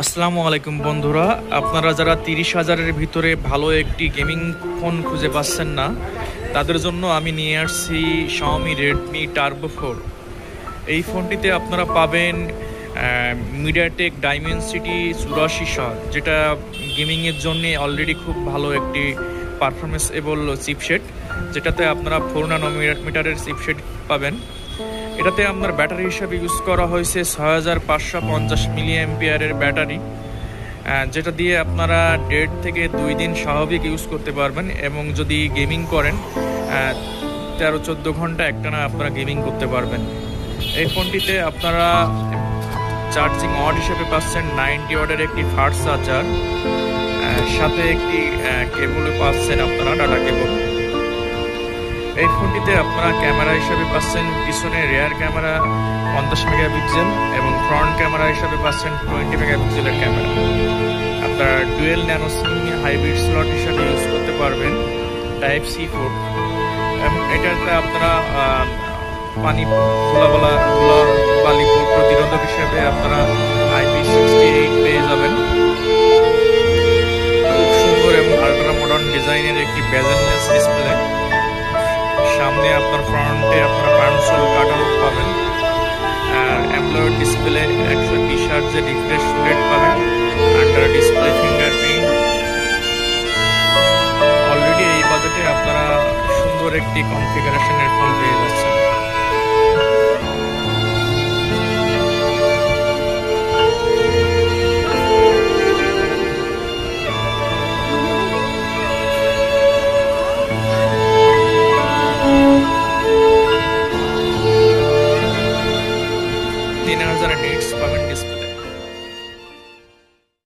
আসসালামু আলাইকুম বন্ধুরা, আপনারা যারা 30,000-এর ভিতরে ভালো একটি গেমিং ফোন খুঁজে পাচ্ছেন না, তাদের জন্য আমি নিয়ে আসছি Xiaomi Redmi Turbo 4। এই ফোনটিতে আপনারা পাবেন MediaTek Dimensity 8400, যেটা গেমিংয়ের জন্য অলরেডি খুব ভালো একটি পারফরমেন্স এবল চিপসেট, যেটাতে আপনারা 4 ন্যানোমিটারের চিপসেট পাবেন। এটাতে আপনার ব্যাটারি হিসাবে ইউজ করা হয়েছে 6550 মিলি অ্যাম্পিয়ারের ব্যাটারি, যেটা দিয়ে আপনারা 1.5 থেকে 2 দিন স্বাভাবিক ইউজ করতে পারবেন। এবং যদি গেমিং করেন 13-14 ঘন্টা একটানা আপনারা গেমিং করতে পারবেন। এই ফোনটিতে আপনারা চার্জিং ওয়াট হিসেবে পাচ্ছেন 90 ওয়াটের একটি ফাস্ট চার্জার, সাথে একটি কেবল পাচ্ছেন আপনারা, ডাটা কেবল। এই ফোনটিতে আপনারা ক্যামেরা হিসেবে পাচ্ছেন পিছনে রিয়ার ক্যামেরা 50 মেগাপিক্সেল এবং ফ্রন্ট ক্যামেরা হিসেবে পাচ্ছেন 20 মেগাপিক্সেলের ক্যামেরা। আপনারা ডুয়েল ন্যানো সিম হাইব্রিড স্লট হিসেবে ইউজ করতে পারবেন, টাইপ সি পোর্ট। এবং এটাতে আপনারা ধুলাবালি প্রতিরোধক হিসেবে আপনারা IP68 পেয়ে যাবেন। খুব সুন্দর এবং আল্ট্রা মডার্ন ডিজাইনের একটি বেজেললেস ডিসপ্লে। সামনে আপনার ফ্রন্টে আপনারা কনসোল কাটআউট পাবেন, আর অ্যামোলেড ডিসপ্লে 120 হার্টজের রিফ্রেশ রেট পাবেন, আন্ডার ডিসপ্লে ফিঙ্গারপ্রিন্ট। অলরেডি এই বাজেটে আপনারা সুন্দর একটি কনফিগারেশনের ফোন পেয়ে যাচ্ছেন।